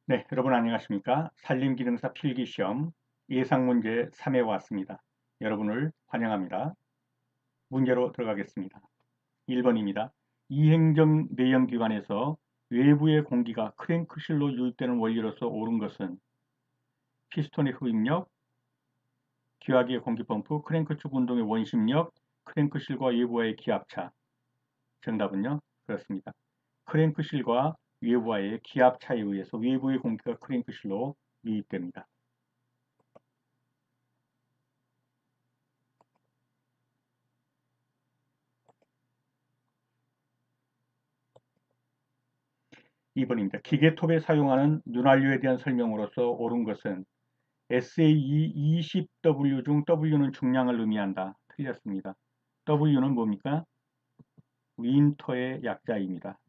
네, 여러분 안녕하십니까? 산림기능사 필기시험 예상문제 3에 왔습니다. 여러분을 환영합니다. 문제로 들어가겠습니다. 1번입니다. 이행정 내연기관에서 외부의 공기가 크랭크실로 유입되는 원리로서 옳은 것은 피스톤의 흡입력, 기화기의 공기펌프, 크랭크축 운동의 원심력, 크랭크실과 외부와의 기압차. 정답은요? 그렇습니다. 크랭크실과 외부와의 기압차에 의해서 외부의 공기가 크랭크실로 유입됩니다. 2번입니다. 기계톱에 사용하는 윤활유에 대한 설명으로서 옳은 것은 SAE20W 중 W는 중량을 의미한다. 틀렸습니다. W는 뭡니까? 윈터의 약자입니다.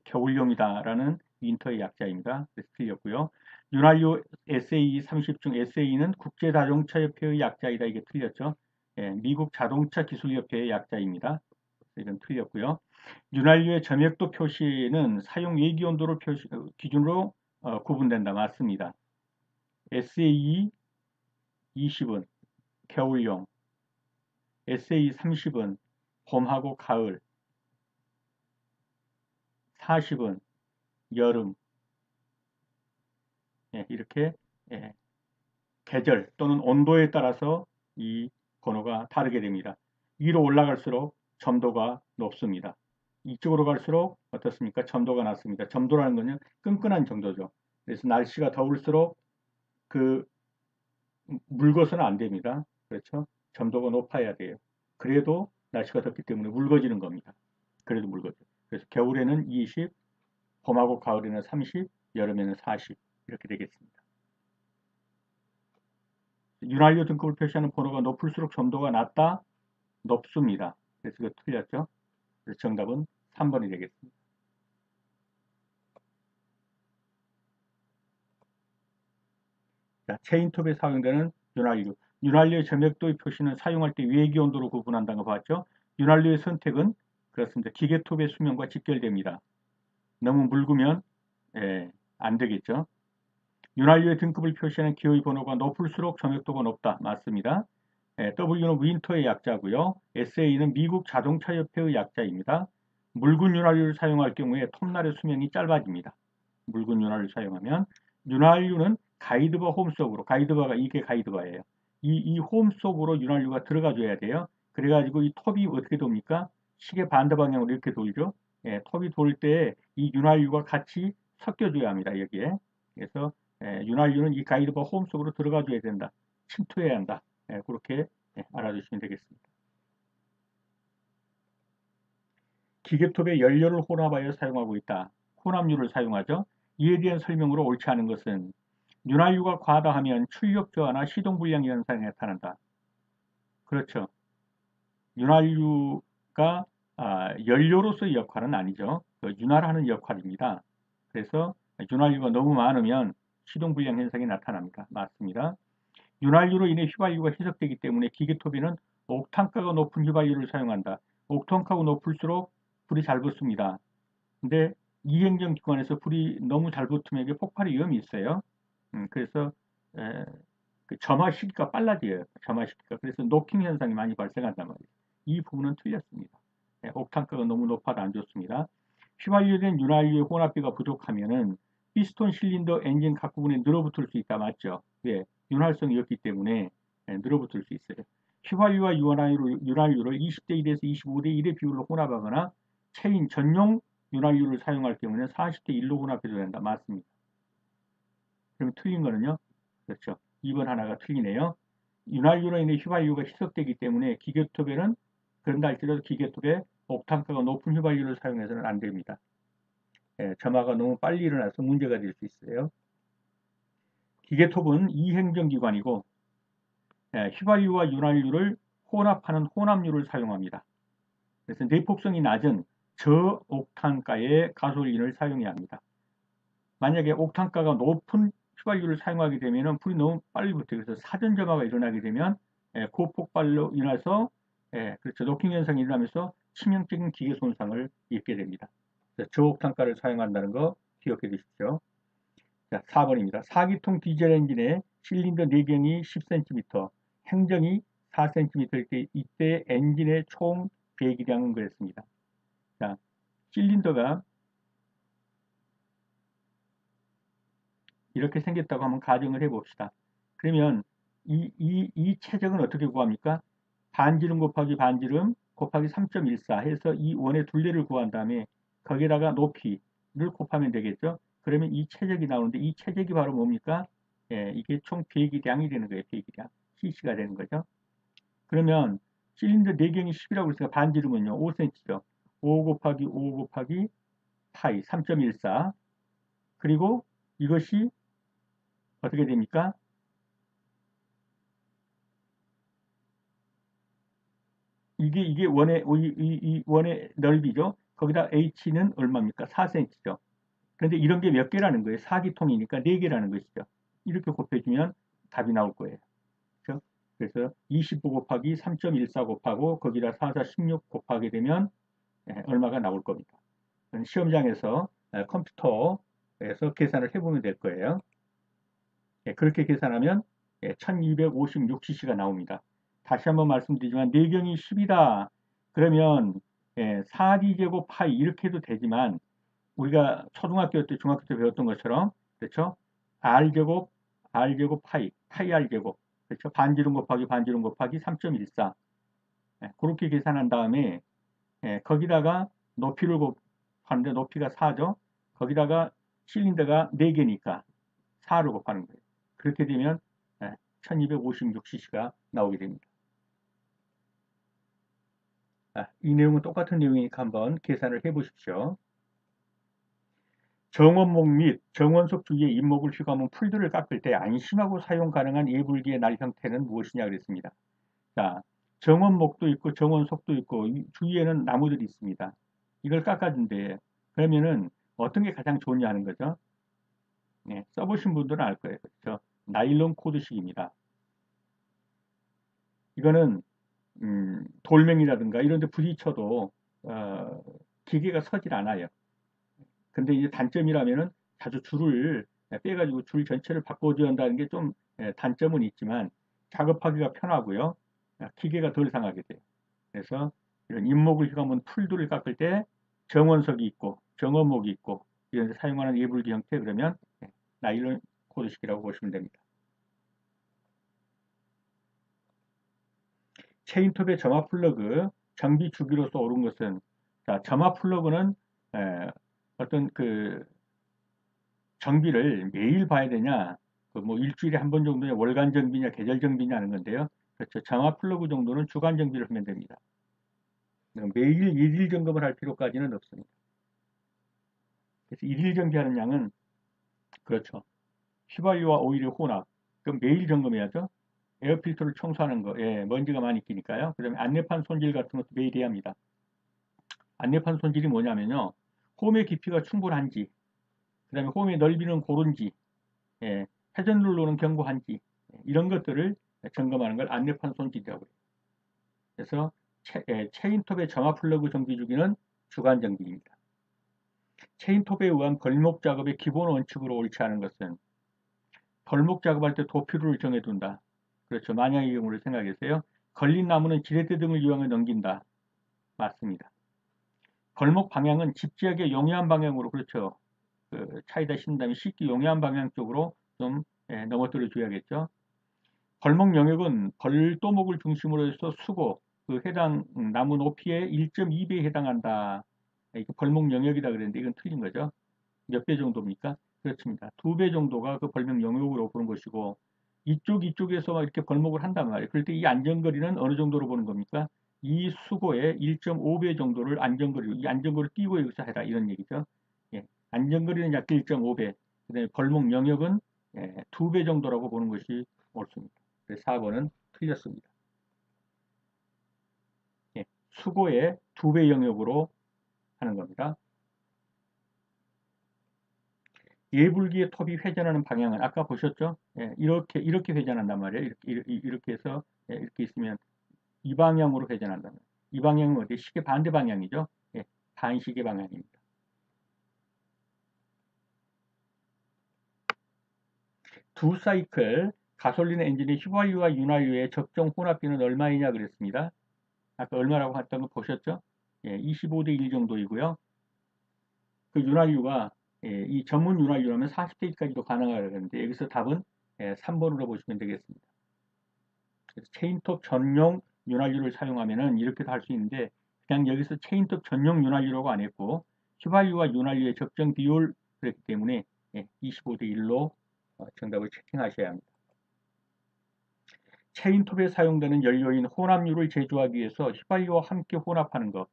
겨울용이다라는 윈터의 약자입니다. 그래서 틀렸고요. 윤활유 SAE30 중 SAE는 국제자동차협회의 약자이다. 이게 틀렸죠. 예, 미국 자동차기술협회의 약자입니다. 이건 틀렸고요. 윤활유의 점액도 표시는 사용 외기온도를 기준으로 구분된다. 맞습니다. SAE 20은 겨울용, SAE 30은 봄하고 가을, 40은 여름. 예, 이렇게 예, 계절 또는 온도에 따라서 이 번호가 다르게 됩니다. 위로 올라갈수록 점도가 높습니다. 이쪽으로 갈수록 어떻습니까? 점도가 낮습니다. 점도라는 것은 끈끈한 정도죠. 그래서 날씨가 더울수록 그 묽어서는 안 됩니다. 그렇죠? 점도가 높아야 돼요. 그래도 날씨가 덥기 때문에 묽어지는 겁니다. 그래도 묽어져. 그래서 겨울에는 20, 봄하고 가을에는 30, 여름에는 40 이렇게 되겠습니다. 윤활유 등급을 표시하는 번호가 높을수록 점도가 낮다, 높습니다. 그래서 이거 틀렸죠? 그래서 정답은 3번이 되겠습니다. 자, 체인톱에 사용되는 윤활유. 윤활유의 점액도의 표시는 사용할 때 외기 온도로 구분한다는 거 봤죠? 윤활유의 선택은 그렇습니다. 기계톱의 수명과 직결됩니다. 너무 묽으면 안 되겠죠. 윤활유의 등급을 표시하는 기호의 번호가 높을수록 점액도가 높다. 맞습니다. W는 윈터의 약자고요. SA는 미국 자동차협회의 약자입니다. 묽은 윤활유를 사용할 경우에 톱날의 수명이 짧아집니다. 묽은 윤활유를 사용하면 윤활유는 가이드바 홈 속으로, 가이드바가 이게 가이드바예요. 이 홈 속으로 윤활유가 들어가 줘야 돼요. 그래가지고 이 톱이 어떻게 돕니까? 시계 반대 방향으로 이렇게 돌죠. 톱이 돌 때 이 윤활유가 같이 섞여줘야 합니다. 여기에. 그래서 윤활유는 이 가이드바 홈 속으로 들어가 줘야 된다. 침투해야 한다. 그렇게 알아주시면 되겠습니다. 기계톱에 연료를 혼합하여 사용하고 있다. 혼합유를 사용하죠. 이에 대한 설명으로 옳지 않은 것은 윤활유가 과다하면 출력 저하나 시동 불량 현상이 나타난다. 그렇죠. 윤활유가 연료로서의 역할은 아니죠. 윤활하는 역할입니다. 그래서 윤활유가 너무 많으면 시동 불량 현상이 나타납니다. 맞습니다. 윤활유로 인해 휘발유가 희석되기 때문에 기계톱에는 옥탄가가 높은 휘발유를 사용한다. 옥탄가가 높을수록 불이 잘 붙습니다. 근데 이행정 기관에서 불이 너무 잘 붙으면 이게 폭발의 위험이 있어요. 그래서 그 점화 시기가 빨라져요. 점화 시기가. 그래서 노킹 현상이 많이 발생한단 말이에요. 이 부분은 틀렸습니다. 옥탄가가 너무 높아도 안 좋습니다. 휘발유된 윤활유의 혼합비가 부족하면은 피스톤 실린더 엔진 각 부분에 늘어붙을 수 있다. 맞죠? 왜? 윤활성이 없기 때문에 늘어붙을 수 있어요. 휘발유와 윤활유를 20대 1에서 25대 1의 비율로 혼합하거나 체인 전용 윤활유를 사용할 경우는 40대 1로 혼합해도 된다. 맞습니다. 그럼 틀린 거는요? 그렇죠. 2번 하나가 틀리네요. 윤활유로 인해 휘발유가 희석되기 때문에 기계톱에는 그런다 할지라도 기계톱에 옥탄가가 높은 휘발유를 사용해서는 안 됩니다. 점화가 너무 빨리 일어나서 문제가 될 수 있어요. 기계톱은 이행정기관이고 휘발유와 윤활유를 혼합하는 혼합유를 사용합니다. 그래서 내폭성이 낮은 저옥탄가의 가솔린을 사용해야 합니다. 만약에 옥탄가가 높은 휘발유를 사용하게 되면 불이 너무 빨리 붙어요. 그래서 사전점화가 일어나게 되면 고폭발로 인해서 그렇죠. 노킹 현상이 일어나면서 치명적인 기계 손상을 입게 됩니다. 그래서 저옥탄가를 사용한다는 거 기억해 두십시오. 자, 4번입니다. 4기통 디젤 엔진의 실린더 내경이 10cm, 행정이 4cm일 때 이때 엔진의 총 배기량은 그랬습니다. 자, 실린더가 이렇게 생겼다고 한번 가정을 해봅시다. 그러면 이 최적은 어떻게 구합니까? 반지름 곱하기 반지름 곱하기 3.14 해서 이 원의 둘레를 구한 다음에 거기다가 높이를 곱하면 되겠죠. 그러면 이 최적이 나오는데 이 최적이 바로 뭡니까? 예, 이게 총 배기량이 되는 거예요. 배기량. cc가 되는 거죠. 그러면 실린더 내경이 10이라고 했으니까 반지름은요. 5cm죠. 5 곱하기 5 곱하기 파이 3.14 그리고 이것이 어떻게 됩니까? 이게 이 원의 넓이죠. 거기다 h는 얼마입니까? 4cm죠. 그런데 이런 게 몇 개라는 거예요? 4기통이니까 4개라는 것이죠. 이렇게 곱해주면 답이 나올 거예요. 그렇죠? 그래서 25 곱하기 3.14 곱하고 거기다 4, 4, 16 곱하게 되면 얼마가 나올 겁니다. 시험장에서 컴퓨터에서 계산을 해보면 될 거예요. 그렇게 계산하면 1256cc가 나옵니다. 다시 한번 말씀드리지만 내경이 10이다. 그러면 4d제곱 파이 이렇게 해도 되지만 우리가 초등학교 때 중학교 때 배웠던 것처럼 그렇죠? r제곱 파이 r제곱 그렇죠? 반지름 곱하기 반지름 곱하기 3.14 그렇게 계산한 다음에 거기다가 높이를 곱하는데 높이가 4죠. 거기다가 실린더가 4개니까 4를 곱하는 거예요. 그렇게 되면 1256cc가 나오게 됩니다. 이 내용은 똑같은 내용이니까 한번 계산을 해 보십시오. 정원목 및 정원석 주위의 잇목을 휘감은 풀들을 깎을 때 안심하고 사용 가능한 예불기의 날 형태는 무엇이냐 그랬습니다. 자, 정원목도 있고 정원석도 있고 주위에는 나무들이 있습니다. 이걸 깎아준대. 그러면은 어떤 게 가장 좋냐 하는 거죠. 네, 써보신 분들은 알 거예요. 그렇죠? 나일론 코드식입니다. 이거는 돌멩이라든가 이런 데 부딪혀도 기계가 서질 않아요. 근데 이제 단점이라면은 자주 줄을 빼가지고 줄 전체를 바꿔줘야 한다는 게 좀 단점은 있지만 작업하기가 편하고요. 기계가 덜 상하게 돼요. 그래서 이런 잇목을 휘감은 풀들을 깎을 때 정원석이 있고 정원목이 있고 이런 데 사용하는 예불기 형태 그러면 나일론 코드식이라고 보시면 됩니다. 체인톱의 점화 플러그 정비 주기로서 옳은 것은 자, 점화 플러그는 어떤 그 정비를 매일 봐야 되냐 그뭐 일주일에 한 번 정도냐 월간 정비냐 계절 정비냐 하는 건데요. 그렇죠. 점화 플러그 정도는 주간 정비를 하면 됩니다. 매일 일일 점검을 할 필요까지는 없습니다. 그래서 일일 정비하는 양은 그렇죠. 휘발유와 오일의 혼합 그럼 매일 점검해야죠. 에어필터를 청소하는 거, 먼지가 많이 끼니까요. 그 다음에 안내판 손질 같은 것도 매일 해야 합니다. 안내판 손질이 뭐냐면요. 홈의 깊이가 충분한지, 그 다음에 홈의 넓이는 고른지, 회전 룰로는 견고한지, 이런 것들을 점검하는 걸 안내판 손질이라고 해요. 그래서 체인톱의 점화 플러그 정비 주기는 주간 정비입니다. 체인톱에 의한 벌목 작업의 기본 원칙으로 옳지 않은 것은 벌목 작업할 때 도피루를 정해둔다. 그렇죠. 만약의 경우를 생각해서요. 걸린 나무는 지렛대 등을 이용해 넘긴다. 맞습니다. 벌목 방향은 집지하게 용이한 방향으로 그렇죠. 그 차에다 신 다음에 쉽게 용이한 방향 쪽으로 좀 넘어뜨려 줘야겠죠. 벌목 영역은 벌도목을 중심으로 해서 수고 그 해당 나무 높이의 1.2배에 해당한다. 이게 벌목 영역이다 그랬는데 이건 틀린 거죠. 몇 배 정도입니까? 그렇습니다. 2배 정도가 그 벌목 영역으로 보는 것이고 이쪽에서 막 이렇게 벌목을 한단 말이에요. 그럴 때 이 안전거리는 어느 정도로 보는 겁니까? 이 수고의 1.5배 정도를 안전거리로, 이 안전거리를 띄고 여기서 해라 이런 얘기죠. 예, 안전거리는 약 1.5배, 그다음에 벌목 영역은 2배 정도라고 보는 것이 옳습니다. 그래서 4번은 틀렸습니다. 예, 수고의 2배 영역으로 하는 겁니다. 예불기의 톱이 회전하는 방향은 아까 보셨죠? 이렇게 회전한단 말이에요. 이렇게 해서 이렇게 있으면 이 방향으로 회전한다면 이 방향은 어디 시계 반대 방향이죠. 반시계 방향입니다. 두 사이클 가솔린 엔진의 휘발유와 윤활유의 적정 혼합비는 얼마이냐 그랬습니다. 아까 얼마라고 했던 거 보셨죠? 예, 25대 1 정도이고요. 그 윤활유가 이 전문 윤활유라면 40대까지도 가능하다는데 여기서 답은 3번으로 보시면 되겠습니다. 그래서 체인톱 전용 윤활유를 사용하면은 이렇게도 할 수 있는데 그냥 여기서 체인톱 전용 윤활유라고 안 했고 휘발유와 윤활유의 적정 비율 그렇기 때문에 25대 1로 정답을 채팅하셔야 합니다. 체인톱에 사용되는 연료인 혼합유를 제조하기 위해서 휘발유와 함께 혼합하는 것.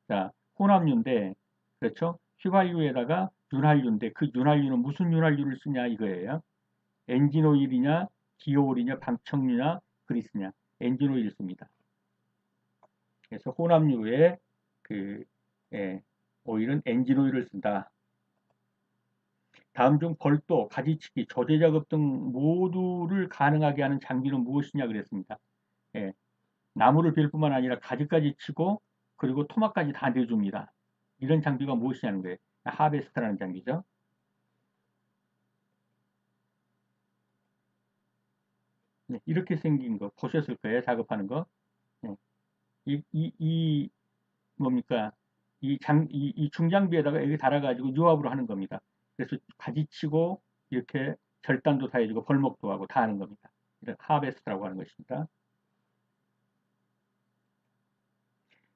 자, 혼합유인데 그렇죠? 휘발유에다가 윤활유인데 그 윤활유는 무슨 윤활유를 쓰냐 이거예요. 엔진오일이냐, 기어오일이냐, 방청유냐, 그리스냐. 엔진오일 씁니다. 그래서 혼합유에 그 오일은 엔진오일을 쓴다. 다음 중 벌도, 가지치기, 조제 작업 등 모두를 가능하게 하는 장비는 무엇이냐 그랬습니다. 예, 나무를 빌 뿐만 아니라 가지까지 치고 그리고 토막까지 다 내줍니다. 이런 장비가 무엇이냐는 거예요. 하베스트라는 장비죠. 네, 이렇게 생긴 거 보셨을 거예요. 작업하는 거. 네, 이 뭡니까? 이 중장비에다가 여기 달아가지고 유압으로 하는 겁니다. 그래서 가지치고 이렇게 절단도 다 해주고 벌목도 하고 다 하는 겁니다. 이런 하베스트라고 하는 것입니다.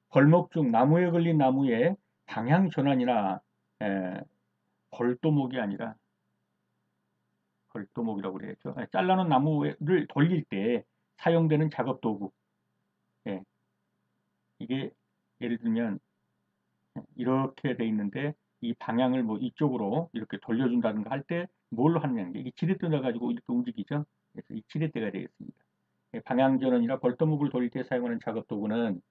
벌목 중 나무에 걸린 나무의 방향 전환이나 벌도목이 아니라 벌도목이라고 그래야죠. 잘라놓은 나무를 돌릴 때 사용되는 작업 도구. 예, 이게 예를 들면 이렇게 돼 있는데 이 방향을 뭐 이쪽으로 이렇게 돌려준다든가 할 때 뭘로 하느냐 이게 지렛대 넣어가지고 이렇게 움직이죠. 그래서 이 지렛대가 되겠습니다. 방향 전환이나 벌도목을 돌릴 때 사용하는 작업 도구는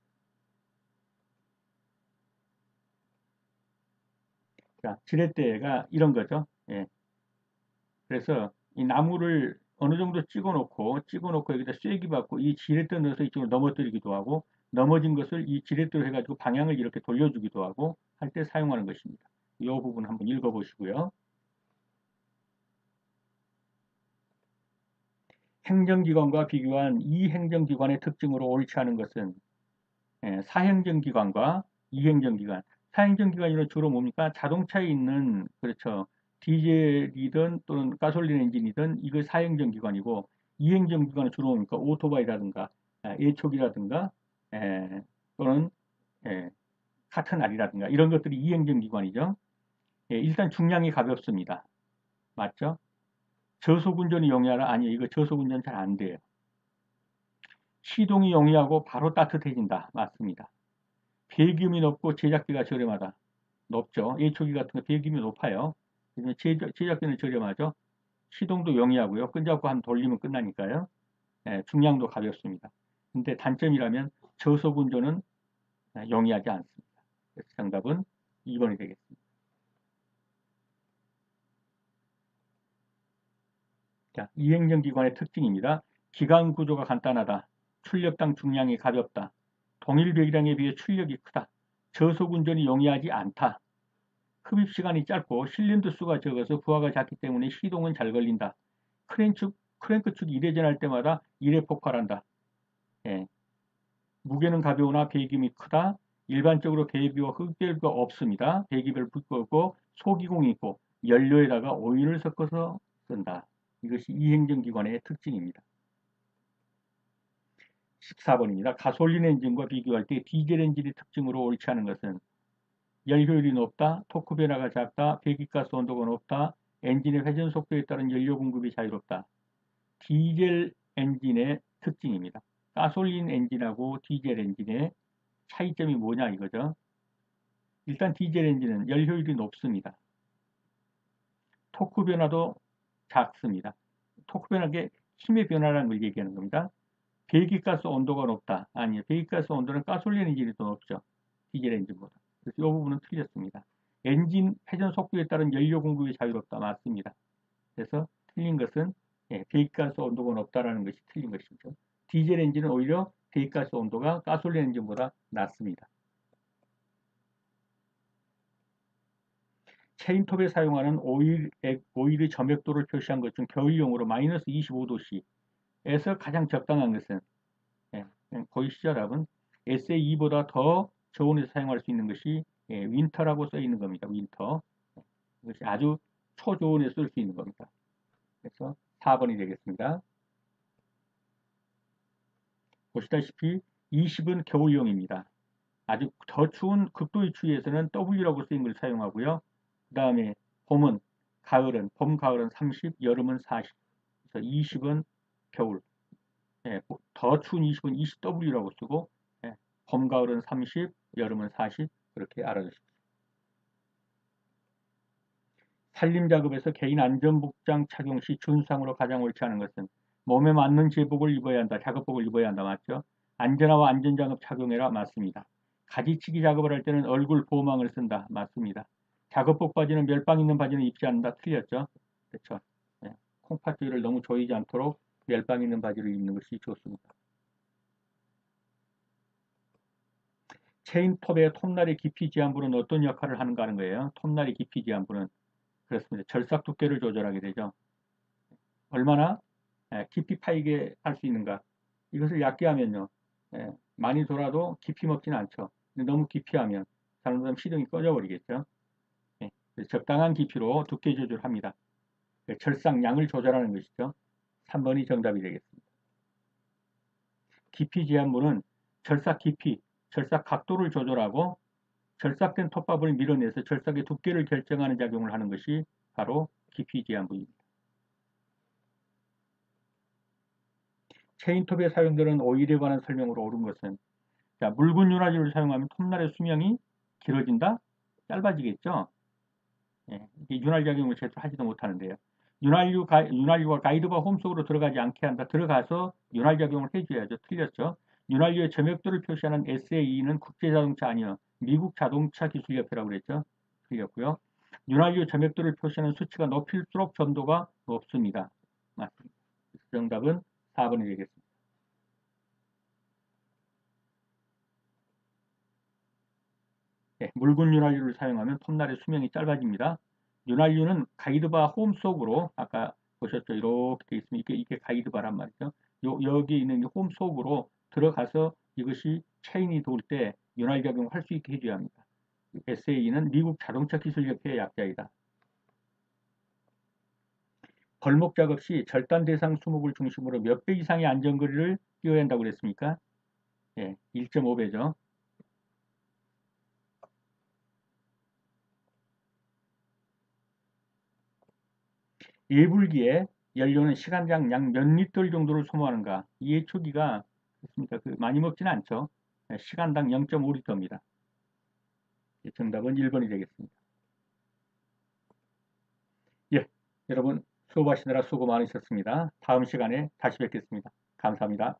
자, 지렛대가 이런 거죠. 예, 그래서 이 나무를 어느 정도 찍어놓고 여기다 쐐기 받고 이 지렛대 넣어서 이쪽으로 넘어뜨리기도 하고 넘어진 것을 이 지렛대로 해가지고 방향을 이렇게 돌려주기도 하고 할 때 사용하는 것입니다. 이 부분 한번 읽어보시고요. 행정기관과 비교한 이 행정기관의 특징으로 옳지 않은 것은 사행정기관과 이행정기관. 사행정기관이란 주로 뭡니까? 자동차에 있는 그렇죠. 디젤이든 또는 가솔린 엔진이든 이거 사행정기관이고 이행정기관은 주로 뭡니까? 오토바이라든가 예촉이라든가 또는 에, 카트날이라든가 이런 것들이 이행정기관이죠. 일단 중량이 가볍습니다. 맞죠? 저속운전이 용이하라? 아니에요. 이거 저속운전 잘 안 돼요. 시동이 용이하고 바로 따뜻해진다. 맞습니다. 배기음이 높고 제작비가 저렴하다. 높죠. H초기 같은 거 배기음이 높아요. 제작비는 저렴하죠. 시동도 용이하고요. 끈잡고 한 돌리면 끝나니까요. 중량도 가볍습니다. 근데 단점이라면 저속 운전은 용이하지 않습니다. 그래서 정답은 2번이 되겠습니다. 자, 이행정기관의 특징입니다. 기관 구조가 간단하다. 출력당 중량이 가볍다. 동일 배기량에 비해 출력이 크다. 저속 운전이 용이하지 않다. 흡입 시간이 짧고 실린더 수가 적어서 부하가 작기 때문에 시동은 잘 걸린다. 크랭크 축이 이래전할 때마다 이래 폭발한다. 예. 무게는 가벼우나 배기음이 크다. 일반적으로 배기와 흡입기가 없습니다. 배기별 붙고 소기공이 있고 연료에다가 오일을 섞어서 쓴다. 이것이 이행정기관의 특징입니다. 14번입니다. 가솔린 엔진과 비교할 때 디젤 엔진의 특징으로 옳지 않은 것은 열효율이 높다, 토크 변화가 작다, 배기가스 온도가 높다, 엔진의 회전 속도에 따른 연료 공급이 자유롭다. 디젤 엔진의 특징입니다. 가솔린 엔진하고 디젤 엔진의 차이점이 뭐냐 이거죠. 일단 디젤 엔진은 열효율이 높습니다. 토크 변화도 작습니다. 토크 변화가 힘의 변화라는 걸 얘기하는 겁니다. 배기가스 온도가 높다. 아니요. 배기가스 온도는 가솔린 엔진이 더 높죠. 디젤 엔진보다. 그래서 이 부분은 틀렸습니다. 엔진 회전 속도에 따른 연료 공급이 자유롭다. 맞습니다. 그래서 틀린 것은 배기가스 온도가 높다라는 것이 틀린 것이죠. 디젤 엔진은 오히려 배기가스 온도가 가솔린 엔진보다 낮습니다. 체인톱에 사용하는 오일의 점액도를 표시한 것 중 겨울용으로 마이너스 25도씨에서 가장 적당한 것은, 예, 보이시죠, 여러분? SAE보다 더 저온에서 사용할 수 있는 것이 윈터라고 써 있는 겁니다. 윈터. 이것이 아주 초저온에 쓸 수 있는 겁니다. 그래서 4번이 되겠습니다. 보시다시피 20은 겨울용입니다. 아주 더 추운 극도의 추위에서는 W라고 쓰인 걸 사용하고요. 그 다음에 봄은, 봄, 가을은 30, 여름은 40. 그래서 20은 겨울. 예, 더 추운 20은 20W라고 쓰고, 예, 봄, 가을은 30, 여름은 40. 그렇게 알아두십시오. 산림 작업에서 개인 안전복장 착용 시 준수상으로 가장 옳지 않은 것은 몸에 맞는 제복을 입어야 한다. 작업복을 입어야 한다. 맞죠? 안전화와 안전장갑 착용해라. 맞습니다. 가지치기 작업을 할 때는 얼굴 보호망을 쓴다. 맞습니다. 작업복 바지는 멸빵 있는 바지는 입지 않는다. 틀렸죠? 그렇죠. 네. 콩팥 주위를 너무 조이지 않도록 멸빵 있는 바지를 입는 것이 좋습니다. 체인톱의 톱날의 깊이 지압부는 어떤 역할을 하는가 하는 거예요. 톱날의 깊이 지압부는 그렇습니다. 절삭 두께를 조절하게 되죠. 얼마나 깊이 파이게 할 수 있는가. 이것을 얕게 하면요. 많이 돌아도 깊이 먹지는 않죠. 근데 너무 깊이 하면 잘못하면 시동이 꺼져버리겠죠. 적당한 깊이로 두께 조절합니다. 절삭 양을 조절하는 것이죠. 3번이 정답이 되겠습니다. 깊이 제한부는 절삭 깊이, 절삭 각도를 조절하고 절삭된 톱밥을 밀어내서 절삭의 두께를 결정하는 작용을 하는 것이 바로 깊이 제한부입니다. 체인톱에 사용되는 오일에 관한 설명으로 옳은 것은, 자, 묽은 윤활유를 사용하면 톱날의 수명이 길어진다? 짧아지겠죠? 예, 윤활 작용을 제대로 하지도 못하는데요. 윤활유가 가이드바 홈 속으로 들어가지 않게 한다. 들어가서 윤활 작용을 해줘야죠. 틀렸죠? 윤활유의 점액도를 표시하는 SAE는 국제자동차 아니요. 미국 자동차 기술협회라고 그랬죠? 틀렸고요. 윤활유 점액도를 표시하는 수치가 높일수록 점도가 높습니다. 맞습니다. 정답은 4번이 되겠습니다. 네, 묽은 윤활유를 사용하면 톱날의 수명이 짧아집니다. 윤활유는 가이드바 홈 속으로 아까 보셨죠? 이렇게 되어 있으면 이게 가이드바란 말이죠. 여기 있는 홈 속으로 들어가서 이것이 체인이 돌 때 윤활 작용을 할 수 있게 해줘야 합니다. SAE는 미국 자동차 기술협회의 약자이다. 벌목 작업 시 절단 대상 수목을 중심으로 몇 배 이상의 안전거리를 띄워야 한다고 그랬습니까? 예, 1.5배죠. 예불기에 연료는 시간당 약 몇 리터 정도를 소모하는가? 이 예초기가 그렇습니까? 많이 먹지는 않죠. 시간당 0.5리터입니다. 정답은 1번이 되겠습니다. 예, 여러분 수업하시느라 수고 많으셨습니다. 다음 시간에 다시 뵙겠습니다. 감사합니다.